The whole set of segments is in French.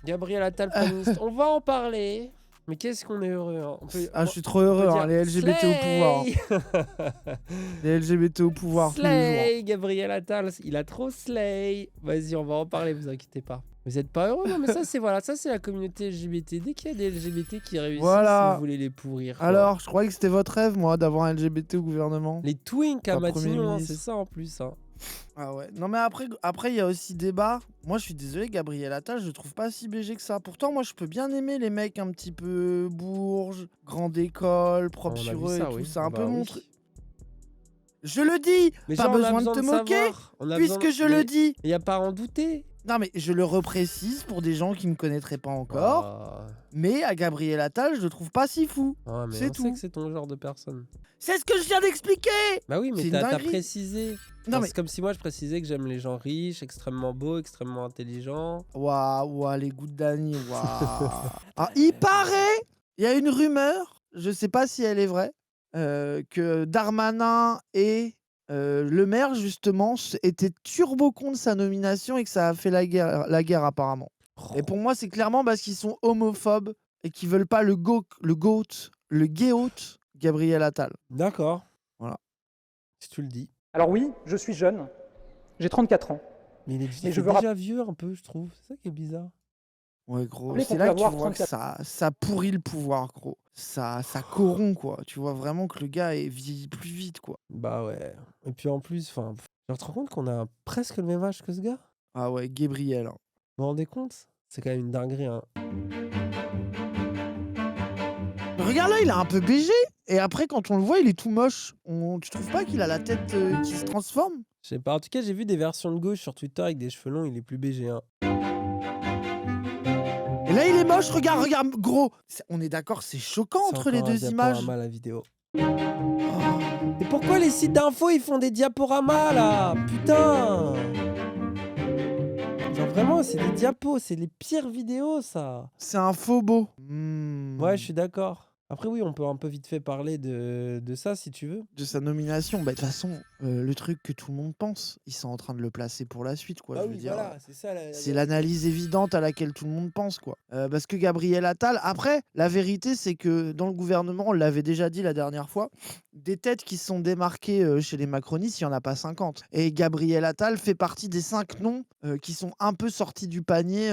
Gabriel Attal, Premier ministre. On va en parler. Mais qu'est-ce qu'on est heureux. Hein. Je suis trop heureux, hein, les LGBT au pouvoir. Les LGBT au pouvoir tous les jours. Slay, Gabriel Attal, il a trop slay. Vas-y, on va en parler, vous inquiétez pas. Vous êtes pas heureux, non, mais ça c'est la communauté LGBT. Dès qu'il y a des LGBT qui réussissent, vous voulez les pourrir. Quoi. Alors, je croyais que c'était votre rêve, moi, d'avoir un LGBT au gouvernement. Les twinks à Matignon, hein, c'est ça en plus. Hein. Ah ouais. Non mais après il y a aussi débat. Moi je suis désolé, Gabriel Attal, je le trouve pas si BG que ça. Pourtant moi je peux bien aimer les mecs un petit peu bourges, grande école, propre sur eux et tout. C'est un peu mon truc. Je le dis. Mais pas besoin de te moquer, puisque je le dis. Il y a pas à en douter. Non mais je le reprécise pour des gens qui me connaîtraient pas encore. Mais à Gabriel Attal, je le trouve pas si fou. C'est tout. Sait que c'est ton genre de personne. C'est ce que je viens d'expliquer. Bah oui, mais t'as précisé. Non, c'est comme si moi je précisais que j'aime les gens riches, extrêmement beaux, extrêmement intelligents. Waouh, les goûts de Dany, waouh. Alors, il paraît, il y a une rumeur, je sais pas si elle est vraie, que Darmanin et le maire, justement, étaient turbo contre sa nomination et que ça a fait la guerre apparemment. Et pour moi, c'est clairement parce qu'ils sont homophobes et qu'ils veulent pas le GOAT, Gabriel Attal. D'accord. Voilà. Si tu le dis. Alors oui, je suis jeune. J'ai 34 ans. Mais il est déjà vieux un peu, je trouve. C'est ça qui est bizarre. Ouais, gros. C'est là que tu vois que ça pourrit le pouvoir, gros. Ça corrompt, quoi. Tu vois vraiment que le gars vieillit plus vite, quoi. Bah ouais. Et puis en plus, je me rends compte qu'on a presque le même âge que ce gars. Ah ouais, Gabriel. Hein. Vous vous rendez compte? C'est quand même une dinguerie, hein. Regarde là, il a un peu BG. Et après, quand on le voit, il est tout moche. Tu trouves pas qu'il a la tête qui se transforme? Je sais pas. En tout cas, j'ai vu des versions de gauche sur Twitter avec des cheveux longs. Il est plus BG, hein. Et là, il est moche. Regarde, gros. On est d'accord, c'est choquant entre les deux images. C'est la vidéo. Mais pourquoi les sites d'infos, ils font des diaporamas, là? Putain! Genre vraiment, c'est des diapos. C'est les pires vidéos, ça. C'est un faux beau. Ouais, je suis d'accord. Après, oui, on peut un peu vite fait parler de ça, si tu veux. De sa nomination. Bah, de toute façon, le truc que tout le monde pense, ils sont en train de le placer pour la suite, quoi. Ah je veux oui, dire, voilà, c'est ça. C'est l'analyse évidente à laquelle tout le monde pense, quoi. Parce que Gabriel Attal, après, la vérité, c'est que dans le gouvernement, on l'avait déjà dit la dernière fois, des têtes qui se sont démarquées chez les macronistes, il n'y en a pas 50. Et Gabriel Attal fait partie des 5 noms qui sont un peu sortis du panier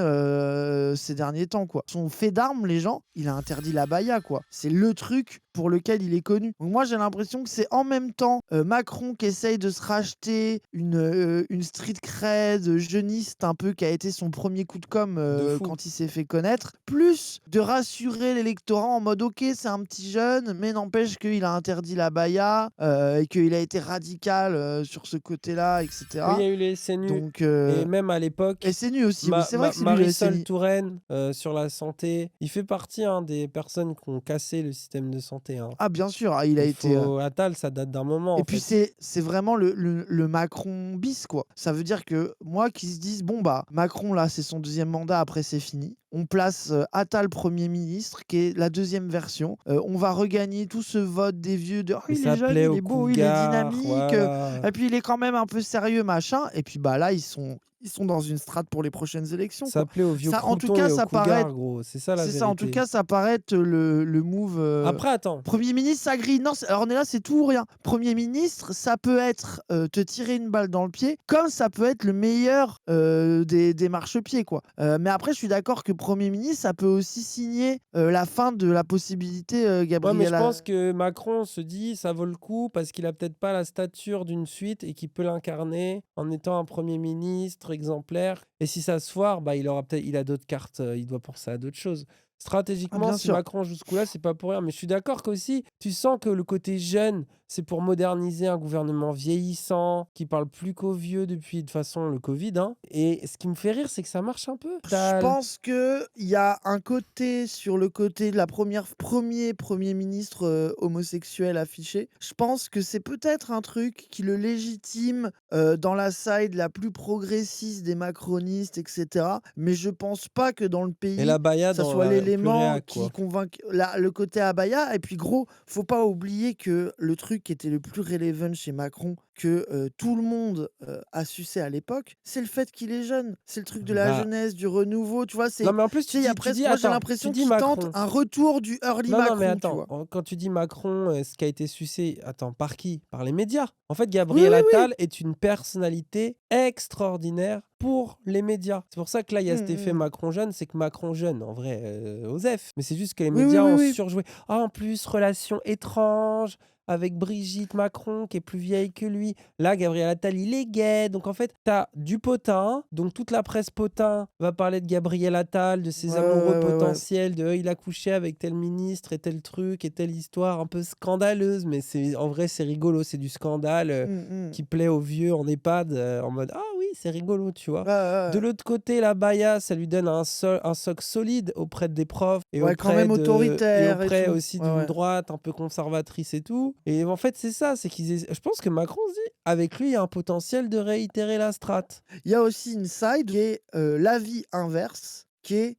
ces derniers temps, quoi. Son fait d'armes, les gens, il a interdit la baya, quoi. C'est le truc pour lequel il est connu. Donc moi, j'ai l'impression que c'est en même temps Macron qui essaye de se racheter une street cred jeuniste un peu qui a été son premier coup de com quand il s'est fait connaître, plus de rassurer l'électorat en mode ok, c'est un petit jeune, mais n'empêche qu'il a interdit la baya et qu'il a été radical sur ce côté-là, etc. Oui, il y a eu les SNU. Donc, et même à l'époque, SNU aussi, c'est vrai que c'est Marisol Touraine sur la santé, il fait partie des personnes qui ont cassé le système de santé. Hein. Ah bien sûr, il a été... Attal, ça date d'un moment. Et puis c'est vraiment le Macron bis, quoi. Ça veut dire que moi qui se disent, bon bah, Macron là, c'est son 2e mandat, après c'est fini. On place Attal Premier ministre, qui est la 2e version. On va regagner tout ce vote des vieux de il est jeune, il est beau, il est dynamique. Voilà. Et puis il est quand même un peu sérieux, machin. Et puis bah là, ils sont dans une strate pour les prochaines élections. Ça plaît aux vieux croutons en tout cas, et aux ça paraît, gros. C'est ça la vérité. C'est ça, en tout cas, ça paraît être le move. Après, attends. Premier ministre, ça grille. Non, alors on est là, c'est tout ou rien. Premier ministre, ça peut être te tirer une balle dans le pied, comme ça peut être le meilleur des marchepieds, quoi. Mais après, je suis d'accord que Premier ministre, ça peut aussi signer la fin de la possibilité Gabriel. Ouais, mais je pense que Macron se dit ça vaut le coup parce qu'il a peut-être pas la stature d'une suite et qu'il peut l'incarner en étant un Premier ministre exemplaire. Et si ça se foire, bah, il a d'autres cartes, il doit penser à d'autres choses. Stratégiquement, si Macron joue ce coup-là, c'est pas pour rien. Mais je suis d'accord qu'aussi, tu sens que le côté jeune, c'est pour moderniser un gouvernement vieillissant, qui parle plus qu'aux vieux depuis, de façon, le Covid. Hein. Et ce qui me fait rire, c'est que ça marche un peu. Je pense qu'il y a un côté, sur le côté de la premier ministre homosexuel affiché, je pense que c'est peut-être un truc qui le légitime dans la side la plus progressiste des macronistes, etc. Mais je pense pas que dans le pays, ça soit l'élément qui convainc le côté abaya. Et puis gros, faut pas oublier que le truc qui était le plus relevant chez Macron, que tout le monde a sucé à l'époque, c'est le fait qu'il est jeune. C'est le truc de la Bah, jeunesse, du renouveau, tu vois. non, C'est, mais en plus, tu sais, il y a presque, moi j'ai tu l'impression dis qu'il tente Macron. un retour du early Non, non, mais Macron, tu attends, vois. quand tu dis Macron, ce qui a été sucé, attends, par qui? Par les médias. En fait, Oui, Gabriel oui, oui. Attal est une personnalité extraordinaire pour les médias. C'est pour ça que là, il y a cet effet Mm. Macron jeune, c'est que Macron jeune, en vrai, osef. Mais c'est juste que les Oui, oui, médias oui, ont oui. surjoué. Ah, en plus, relation étrange avec Brigitte Macron, qui est plus vieille que lui. Là, Gabriel Attal, il est gay. Donc, en fait, t'as du potin. Donc, toute la presse potin va parler de Gabriel Attal, de Ouais, ses amoureux ouais, ouais, ouais, ouais. potentiels, de il a couché avec tel ministre et tel truc et telle histoire un peu scandaleuse. Mais en vrai, c'est rigolo. C'est du scandale Mm. qui plaît aux vieux en EHPAD en mode ah oui, c'est rigolo, tu vois. Ouais, ouais, De ouais. l'autre côté, la baya, ça lui donne un socle solide auprès des profs Ouais, quand même et autoritaire et auprès tout. aussi Ouais, d'une ouais. droite un peu conservatrice et tout. Et en fait, c'est ça, je pense que Macron se dit, avec lui, il y a un potentiel de réitérer la strate. Il y a aussi une side qui est l'avis inverse, qui est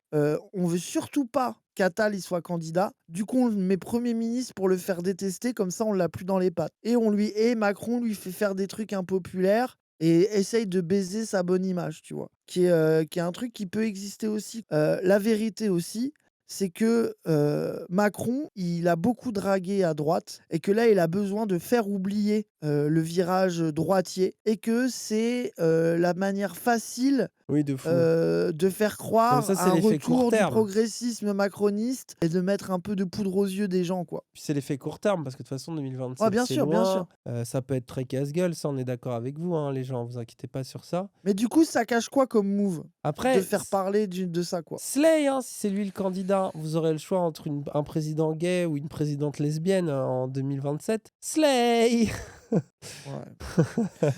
on veut surtout pas qu'Attal il soit candidat. Du coup, on le met Premier ministre pour le faire détester, comme ça on l'a plus dans les pattes. Et Macron lui fait faire des trucs impopulaires et essaye de baiser sa bonne image, tu vois. Qui est un truc qui peut exister aussi. La vérité aussi, c'est que Macron, il a beaucoup dragué à droite et que là, il a besoin de faire oublier le virage droitier et que c'est la manière facile Oui, de fou. de faire Non, mais croire ça, à c'est un l'effet court retour du terme. progressisme macroniste et de mettre un peu de poudre aux yeux des gens, quoi. Puis c'est l'effet court terme, parce que de toute façon, Ouais, 2027, bien c'est sûr, bien sûr. loin. Ça peut être très casse-gueule, ça, on est d'accord avec vous, hein, les gens, vous inquiétez pas sur ça. Mais du coup, ça cache quoi comme move? De Après, faire parler de ça, quoi. Slay, hein, si c'est lui le candidat, vous aurez le choix entre un président gay ou une présidente lesbienne en 2027. Slay! Ouais.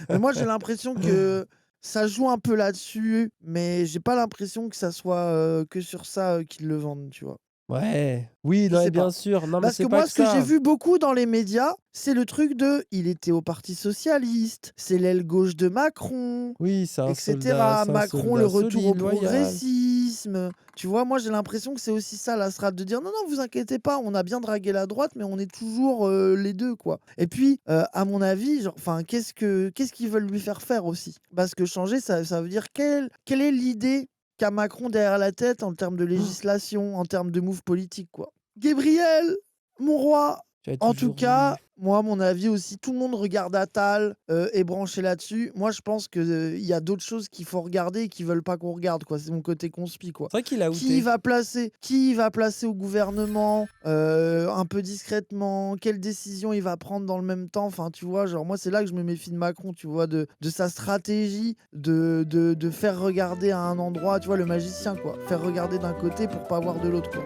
Mais moi, j'ai l'impression que ça joue un peu là-dessus, mais j'ai pas l'impression que ça soit que sur ça qu'ils le vendent, tu vois. Ouais, oui, Je non, mais sais bien pas. sûr. Non, mais Parce c'est que pas moi, que ce que j'ai ça. vu beaucoup dans les médias, c'est le truc de il était au Parti socialiste, c'est l'aile gauche de Macron, Oui, etc. c'est un Macron, le soldat retour au solide, loyal. progressisme. Tu vois, moi, j'ai l'impression que c'est aussi ça la strate de dire non, non, vous inquiétez pas, on a bien dragué la droite, mais on est toujours les deux, quoi. Et puis, à mon avis, genre, enfin, qu'est-ce qu'ils veulent lui faire faire aussi? Parce que changer, ça veut dire quelle est l'idée qu'a Macron derrière la tête en termes de législation, en termes de move politique, quoi. Gabriel, mon roi. Tu as En tout toujours cas, voulu. moi, mon avis aussi, tout le monde regarde Attal, est branché là-dessus. Moi, je pense que, il y a d'autres choses qu'il faut regarder et qu'ils veulent pas qu'on regarde, quoi. C'est mon côté conspi, quoi. C'est vrai qu'il a Qui il outé. va placer qui il va placer au gouvernement, un peu discrètement? Quelles décisions il va prendre dans le même temps? Enfin, tu vois, genre, moi, c'est là que je me méfie de Macron, tu vois? De sa stratégie de faire regarder à un endroit, tu vois, le magicien, quoi. Faire regarder d'un côté pour pas voir de l'autre, quoi.